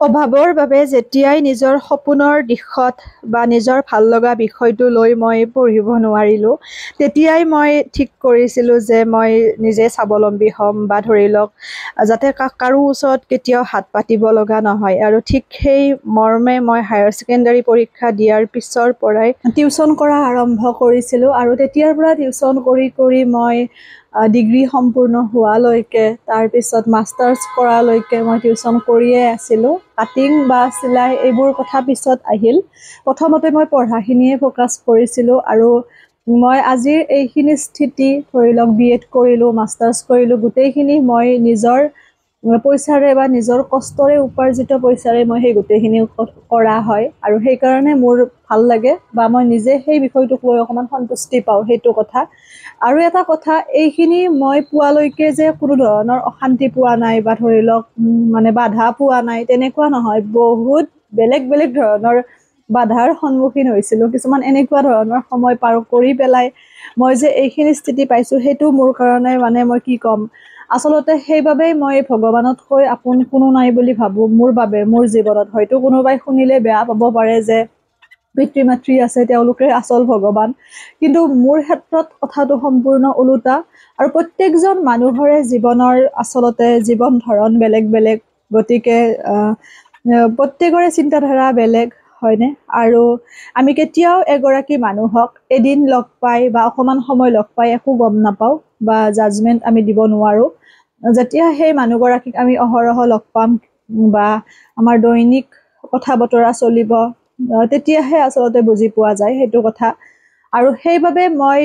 অভাৱৰ বাবে যেতিয়াই নিজৰ সপোনৰ দিশত বা নিজৰ ভাল লগা বিষয়টো লৈ মই পঢ়িব নোৱাৰিলোঁ, তেতিয়াই মই ঠিক কৰিছিলোঁ যে মই নিজে স্বাৱলম্বী হ'ম বা ধৰি লওক যাতে কাৰো ওচৰত কেতিয়াও হাত পাতিব লগা নহয়। আৰু ঠিক সেই মৰ্মে মই হায়াৰ ছেকেণ্ডাৰী পৰীক্ষা দিয়াৰ পিছৰ পৰাই টিউশ্যন কৰা আৰম্ভ কৰিছিলোঁ। আৰু তেতিয়াৰ পৰা টিউশ্যন কৰি কৰি মই ডিগ্ৰী সম্পূৰ্ণ হোৱালৈকে, তাৰপিছত মাষ্টাৰ্ছ কৰালৈকে মই টিউশ্যন কৰিয়ে আছিলোঁ। কাটিং বা চিলাই এইবোৰ কথা পিছত আহিল। প্ৰথমতে মই পঢ়াখিনিয়ে ফ'কাছ কৰিছিলোঁ। আৰু মই আজিৰ এইখিনি স্থিতি ধৰি লওক BEd কৰিলোঁ, মাষ্টাৰ্ছ কৰিলোঁ, গোটেইখিনি মই নিজৰ পইচাৰে বা নিজৰ কষ্টৰে উপাৰ্জিত পইচাৰে মই সেই গোটেইখিনি কৰা হয়। আৰু সেইকাৰণে মোৰ ভাল লাগে বা মই নিজে সেই বিষয়টোক লৈ অকণমান সন্তুষ্টি পাওঁ, সেইটো কথা। আৰু এটা কথা, এইখিনি মই পোৱালৈকে যে কোনো ধৰণৰ অশান্তি পোৱা নাই বা ধৰি লওক মানে বাধা পোৱা নাই, তেনেকুৱা নহয়। বহুত বেলেগ বেলেগ ধৰণৰ বাধাৰ সন্মুখীন হৈছিলোঁ। কিছুমান এনেকুৱা ধৰণৰ সময় পাৰ কৰি পেলাই মই যে এইখিনি স্থিতি পাইছোঁ, সেইটো মোৰ কাৰণে মানে মই কি ক'ম, আচলতে সেইবাবেই মই ভগৱানতকৈ আপোন কোনো নাই বুলি ভাবোঁ মোৰ বাবে, মোৰ জীৱনত। হয়তো কোনোবাই শুনিলে বেয়া পাব পাৰে যে পিতৃ মাতৃ আছে, তেওঁলোকে আচল ভগৱান, কিন্তু মোৰ ক্ষেত্ৰত কথাটো সম্পূৰ্ণ ওলোটা। আৰু প্ৰত্যেকজন মানুহৰে জীৱনৰ আচলতে জীৱন ধৰণ বেলেগ বেলেগ, গতিকে প্ৰত্যেকৰে চিন্তাধাৰা বেলেগ, হয়নে? আৰু আমি কেতিয়াও এগৰাকী মানুহক এদিন লগ পাই বা অকণমান সময় লগ পাই একো গম নাপাওঁ বা জাজমেণ্ট আমি দিব নোৱাৰোঁ। যেতিয়া সেই মানুহগৰাকীক আমি অহৰহ লগ পাম বা আমাৰ দৈনিক কথা বতৰা চলিব, তেতিয়াহে আচলতে বুজি পোৱা যায় সেইটো কথা। আৰু সেইবাবে মই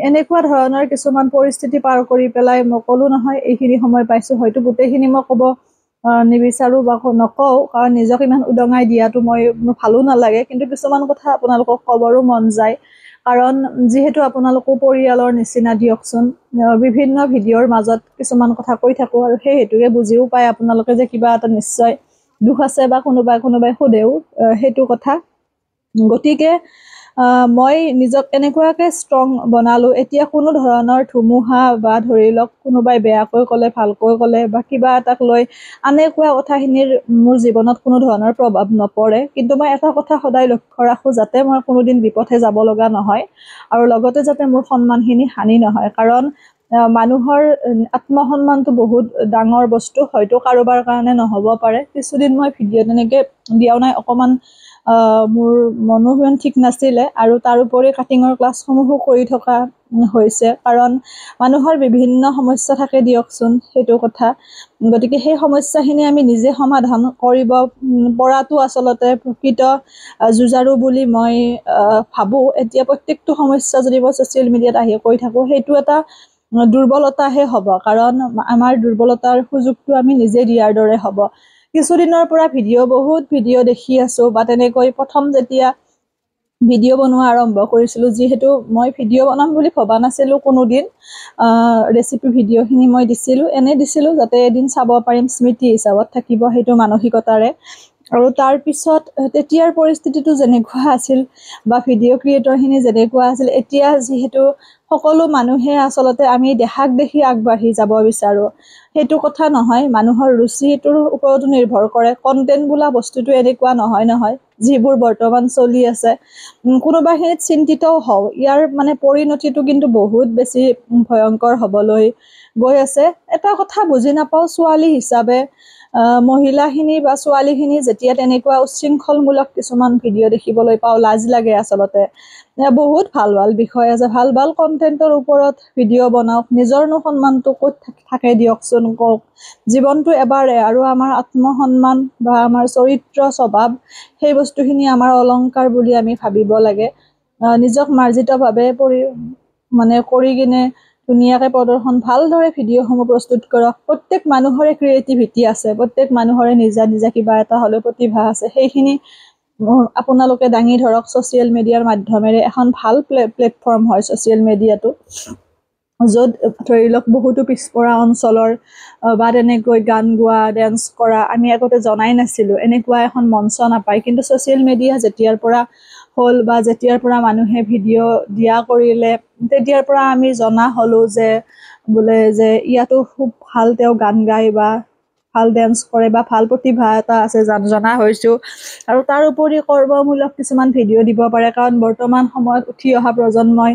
এনেকুৱা ধৰণৰ কিছুমান পৰিস্থিতি পাৰ কৰি পেলাই মই ক'লোঁ নহয়, এইখিনি সময় পাইছোঁ। হয়তো গোটেইখিনি মই ক'ব নিবিচাৰোঁ বা নকওঁ, কাৰণ নিজক ইমান উদঙাই দিয়াটো মোৰ ভালো নালাগে। কিন্তু কিছুমান কথা আপোনালোকক ক'বৰো মন যায়, কাৰণ যিহেতু আপোনালোকো পৰিয়ালৰ নিচিনা দিয়কচোন। বিভিন্ন ভিডিঅ'ৰ মাজত কিছুমান কথা কৈ থাকোঁ, আৰু সেই হেতুকে বুজিও পায় আপোনালোকে যে কিবা এটা নিশ্চয় দুখ আছে বা কোনোবাই সোধেও সেইটো কথা। গতিকে মই নিজক এনেকুৱাকৈ ষ্ট্ৰং বনালোঁ, এতিয়া কোনো ধৰণৰ ধুমুহা বা ধৰি লওক কোনোবাই বেয়াকৈ ক'লে, ভালকৈ ক'লে বা কিবা এটাক লৈ আনে কোৱা কথাখিনিৰ মোৰ জীৱনত কোনো ধৰণৰ প্ৰভাৱ নপৰে। কিন্তু মই এটা কথা সদায় লক্ষ্য ৰাখোঁ, যাতে মই কোনোদিন বিপথে যাব লগা নহয়, আৰু লগতে যাতে মোৰ সন্মানখিনি হানি নহয়। কাৰণ মানুহৰ আত্মসন্মানটো বহুত ডাঙৰ বস্তু, হয়তো কাৰোবাৰ কাৰণে নহ'ব পাৰে। কিছুদিন মই ভিডিঅ' তেনেকৈ দিয়াও নাই, অকণমান মোৰ মনো ইমান ঠিক নাছিলে। আৰু তাৰোপৰি কাটিঙৰ ক্লাছসমূহো কৰি থকা হৈছে, কাৰণ মানুহৰ বিভিন্ন সমস্যা থাকে দিয়কচোন, সেইটো কথা। গতিকে সেই সমস্যাখিনি আমি নিজে সমাধান কৰিব পৰাটো আচলতে প্ৰকৃত যুঁজাৰু বুলি মই ভাবোঁ। এতিয়া প্ৰত্যেকটো সমস্যা যদি মই ছ'চিয়েল মিডিয়াত আহি কৈ থাকোঁ, সেইটো এটা দুৰ্বলতাহে হ'ব, কাৰণ আমাৰ দুৰ্বলতাৰ সুযোগটো আমি নিজে দিয়াৰ দৰে হ'ব। কিছুদিনৰ পৰা বহুত ভিডিঅ' দেখি আছোঁ, বা তেনেকৈ প্ৰথম যেতিয়া ভিডিঅ' বনোৱা আৰম্ভ কৰিছিলোঁ, যিহেতু মই ভিডিঅ' বনাম বুলি ভবা নাছিলোঁ কোনোদিন। ৰেচিপি ভিডিঅ'খিনি মই এনেই দিছিলোঁ যাতে এদিন চাব পাৰিম, স্মৃতি হিচাপত থাকিব, সেইটো মানসিকতাৰে। আৰু তাৰপিছত তেতিয়াৰ পৰিস্থিতিটো যেনেকুৱা আছিল বা ভিডিঅ' ক্ৰিয়েটৰখিনি যেনেকুৱা আছিল, এতিয়া যিহেতু সকলো মানুহে আচলতে আমি দেখাক দেখি আগবাঢ়ি যাব বিচাৰোঁ, সেইটো কথা নহয়। মানুহৰ ৰুচিটোৰ ওপৰতো নিৰ্ভৰ কৰে। কণ্টেণ্ট বোলা বস্তুটো এনেকুৱা নহয় যিবোৰ বৰ্তমান চলি আছে, কোনোবাখিনিত চিন্তিতও হওঁ, ইয়াৰ মানে পৰিণতিটো কিন্তু বহুত বেছি ভয়ংকৰ হ'বলৈ গৈ আছে। এটা কথা বুজি নাপাওঁ, ছোৱালী হিচাপে মহিলাখিনি বা ছোৱালীখিনি যেতিয়া তেনেকুৱা উচ্ছৃংখলমূলক কিছুমান ভিডিঅ' দেখিবলৈ পাওঁ, লাজ লাগে আচলতে। বহুত ভাল বিষয় আছে, ভাল কণ্টেণ্টৰ ওপৰত ভিডিঅ' বনাওক, নিজৰনো সন্মানটো ক'ত থাকে দিয়কচোন, কওক। জীৱনটো এবাৰে, আৰু আমাৰ আত্মসন্মান বা আমাৰ চৰিত্ৰ স্বভাৱ, সেই বস্তুখিনি আমাৰ অলংকাৰ বুলি আমি ভাবিব লাগে। নিজক মাৰ্জিতভাৱে কৰি কিনে ধুনীয়াকৈ প্ৰদৰ্শন, ভালদৰে ভিডিঅ'সমূহ প্ৰস্তুত কৰক। প্ৰত্যেক মানুহৰে ক্ৰিয়েটিভিটি আছে, প্ৰত্যেক মানুহৰে নিজা কিবা এটা হ'লেও প্ৰতিভা আছে, সেইখিনি আপোনালোকে দাঙি ধৰক। ছ'চিয়েল মিডিয়াৰ মাধ্যমেৰে এখন ভাল প্লেটফৰ্ম হয় ছ'চিয়েল মিডিয়াটো, য'ত ধৰি লওক বহুতো পিছপৰা অঞ্চলৰ বা তেনেকৈ গান গোৱা, ডেন্স কৰা, আমি আগতে জনাই নাছিলোঁ, এনেকুৱা এখন মঞ্চ নাপায়। কিন্তু ছ'চিয়েল মিডিয়া যেতিয়াৰ পৰা হ'ল বা যেতিয়াৰ পৰা মানুহে ভিডিঅ' দিয়া কৰিলে, তেতিয়াৰ পৰা আমি জনা হ'লোঁ যে বোলে যে ইয়াতো খুব ভাল তেওঁ গান গায় বা ভাল ডেন্স কৰে বা ভাল প্ৰতিভা এটা আছে জনা হৈছোঁ। আৰু তাৰ উপৰি কৰ্মমূলক কিছুমান ভিডিঅ' দিব পাৰে, কাৰণ বৰ্তমান সময়ত উঠি অহা প্ৰজন্মই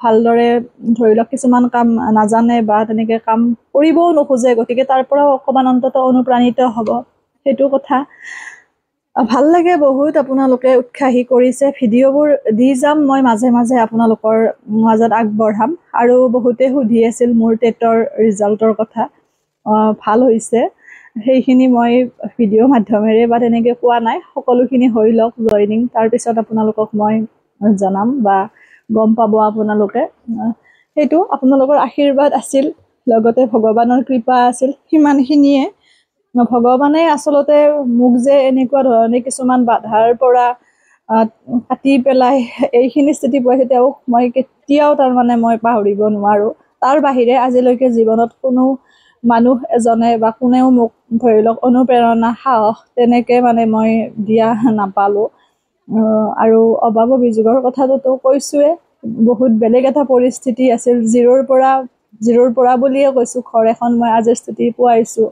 ভালদৰে ধৰি লওক কিছুমান কাম নাজানে বা তেনেকৈ কাম কৰিবও নোখোজে, গতিকে তাৰ পৰাও অকণমান অন্ততঃ অনুপ্ৰাণিত হ'ব, সেইটো কথা। ভাল লাগে বহুত, আপোনালোকে উৎসাহী কৰিছে। ভিডিঅ'বোৰ দি যাম মই মাজে মাজে আপোনালোকৰ মাজত আগবঢ়াম। আৰু বহুতে সুধি আছিল মোৰ টেটৰ ৰিজাল্টৰ কথা, ভাল হৈছে সেইখিনি মই ভিডিঅ' মাধ্যমেৰে বা তেনেকৈ কোৱা নাই, সকলোখিনি হৈ লওক জইনিং, তাৰপিছত আপোনালোকক মই জনাম বা গম পাব আপোনালোকে। সেইটো আপোনালোকৰ আশীৰ্বাদ আছিল, লগতে ভগৱানৰ কৃপা আছিল, সিমানখিনিয়ে। ভগৱানে আচলতে মোক যে এনেকুৱা ধৰণে কিছুমান বাধাৰ পৰা কাটি পেলাই এইখিনি স্থিতি পাইছে, তেওঁক মই কেতিয়াও তাৰমানে মই পাহৰিব নোৱাৰোঁ। তাৰ বাহিৰে আজিলৈকে জীৱনত কোনো মানুহ এজনে বা কোনেও মোক ধৰি লওক অনুপ্ৰেৰণা, সাহস তেনেকৈ মানে মই দিয়া নাপালোঁ। আৰু অভাৱ অভিযোগৰ কথাটোতো কৈছোঁৱে, বহুত বেলেগ এটা পৰিস্থিতি আছিল, জিৰ'ৰ পৰা বুলিয়ে কৈছোঁ। ঘৰ এখন মই আজিৰ স্থিতি পোৱাইছোঁ,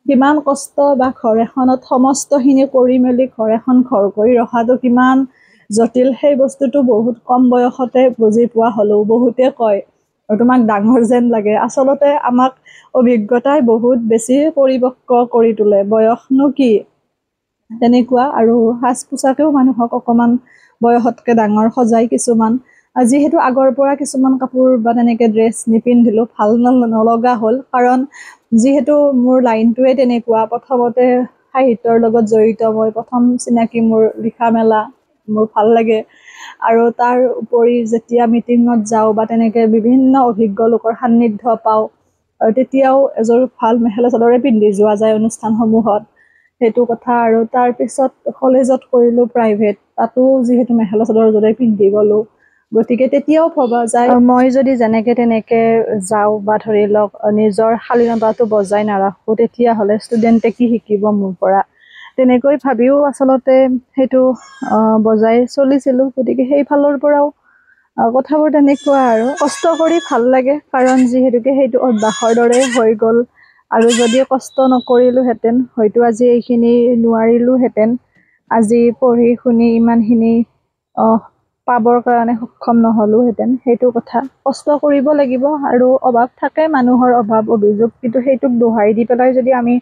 কিমান কষ্ট বা ঘৰ এখনত সমস্তখিনি কৰি মেলি ঘৰ এখন ঘৰ কৰি ৰখাটো কিমান জটিল, সেই বস্তুটো বহুত কম বয়সতে বুজি পোৱা হ'লোঁ। বহুতে কয় তোমাক ডাঙৰ যেন লাগে, আচলতে আমাক অভিজ্ঞতাই বহুত বেছি পৰিপক্ক কৰি তোলে, বয়সনো কি তেনেকুৱা। আৰু সাজ পোছাকেও মানুহক অকণমান বয়সতকৈ ডাঙৰ সজাই কিছুমান। যিহেতু আগৰ পৰা কিছুমান কাপোৰ বা তেনেকৈ ড্ৰেছ নিপিন্ধিলোঁ, ভাল নলগা হ'ল, কাৰণ যিহেতু মোৰ লাইনটোৱে তেনেকুৱা। প্ৰথমতে সাহিত্যৰ লগত জড়িত, মই প্ৰথম চিনাকি মোৰ লিখা মেলা, মোৰ ভাল লাগে। আৰু তাৰ উপৰি যেতিয়া মিটিঙত যাওঁ বা তেনেকৈ বিভিন্ন অভিজ্ঞ লোকৰ সান্নিধ্য পাওঁ, তেতিয়াও এযোৰ ভাল মেখেলা চাদৰে পিন্ধি যোৱা যায় অনুষ্ঠানসমূহত, সেইটো কথা। আৰু তাৰপিছত কলেজত কৰিলোঁ প্ৰাইভেট, তাতো যিহেতু মেখেলা চাদৰযোৰে পিন্ধি গ'লোঁ, গতিকে তেতিয়াও ভবা যায় মই যদি যেনেকৈ তেনেকৈ যাওঁ বা ধৰি লওক নিজৰ শালীনতাটো বজাই নাৰাখোঁ, তেতিয়াহ'লে ষ্টুডেণ্টে কি শিকিব মোৰ পৰা, তেনেকৈ ভাবিও আচলতে সেইটো বজাই চলিছিলোঁ। গতিকে সেইফালৰ পৰাও কথাবোৰ তেনেকুৱা। আৰু কষ্ট কৰি ভাল লাগে, কাৰণ যিহেতুকে সেইটো অভ্যাসৰ দৰে হৈ গ'ল। আৰু যদি কষ্ট নকৰিলোহেঁতেন হয়তো আজি এইখিনি নোৱাৰিলোহেঁতেন, আজি পঢ়ি শুনি ইমানখিনি পাবৰ কাৰণে সক্ষম নহ'লোহেঁতেন, সেইটো কথা। কষ্ট কৰিব লাগিব, আৰু অভাৱ থাকে মানুহৰ, অভাৱ অভিযোগ, কিন্তু সেইটোক দোহাই দি পেলাই যদি আমি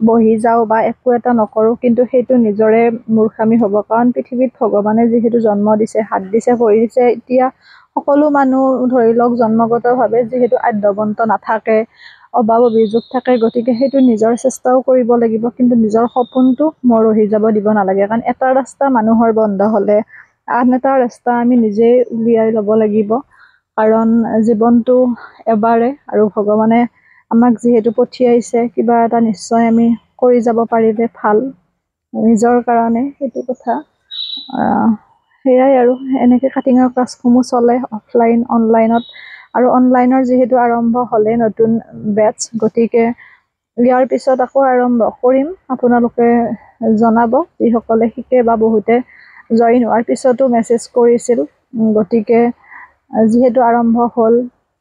বহি যাওঁ বা একো এটা নকৰোঁ, কিন্তু সেইটো নিজৰে মূৰ্খামি হ'ব। কাৰণ পৃথিৱীত ভগৱানে যিহেতু জন্ম দিছে, হাত দিছে, ভৰি দিছে, এতিয়া সকলো মানুহ ধৰি লওক জন্মগতভাৱে যিহেতু আদ্যৱন্ত নাথাকে, অভাৱ অভিযোগ থাকে, গতিকে সেইটো নিজৰ চেষ্টাও কৰিব লাগিব, কিন্তু নিজৰ সপোনটো মৰহি যাব দিব নালাগে। কাৰণ এটা ৰাস্তা মানুহৰ বন্ধ হ'লে আন এটা ৰাস্তা আমি নিজেই উলিয়াই ল'ব লাগিব, কাৰণ জীৱনটো এবাৰে, আৰু ভগৱানে আমাক যিহেতু পঠিয়াইছে, কিবা এটা নিশ্চয় আমি কৰি যাব পাৰিলে ভাল নিজৰ কাৰণে, সেইটো কথা। সেয়াই আৰু এনেকৈ কাটিঙৰ ক্লাছসমূহ চলে অফলাইন অনলাইনত। আৰু অনলাইনৰ যিহেতু আৰম্ভ হ'লে নতুন বেটছ, গতিকে ইয়াৰ পিছত আকৌ আৰম্ভ কৰিম, আপোনালোকে জনাব যিসকলে শিকে বা বহুতে জইন হোৱাৰ পিছতো মেছেজ কৰিছিল। গতিকে যিহেতু আৰম্ভ হ'ল,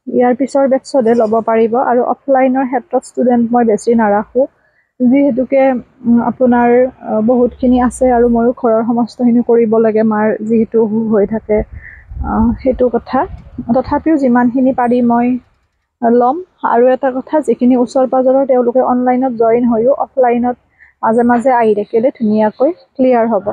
ইয়াৰ পিছৰ বেটছতহে ল'ব পাৰিব। আৰু অফলাইনৰ ক্ষেত্ৰত ষ্টুডেণ্ট মই বেছি নাৰাখোঁ, যিহেতুকে আপোনাৰ বহুতখিনি আছে, আৰু ময়ো ঘৰৰ সমস্তখিনি কৰিব লাগে, মাৰ যিহেতু অসুখ হৈ থাকে, সেইটো কথা। তথাপিও যিমানখিনি পাৰি মই ল'ম। আৰু এটা কথা, যিখিনি ওচৰ পাজৰৰ তেওঁলোকে অনলাইনত জইন হৈও অফলাইনত মাজে মাজে আহি থাকিলে ধুনীয়াকৈ ক্লিয়াৰ হ'ব।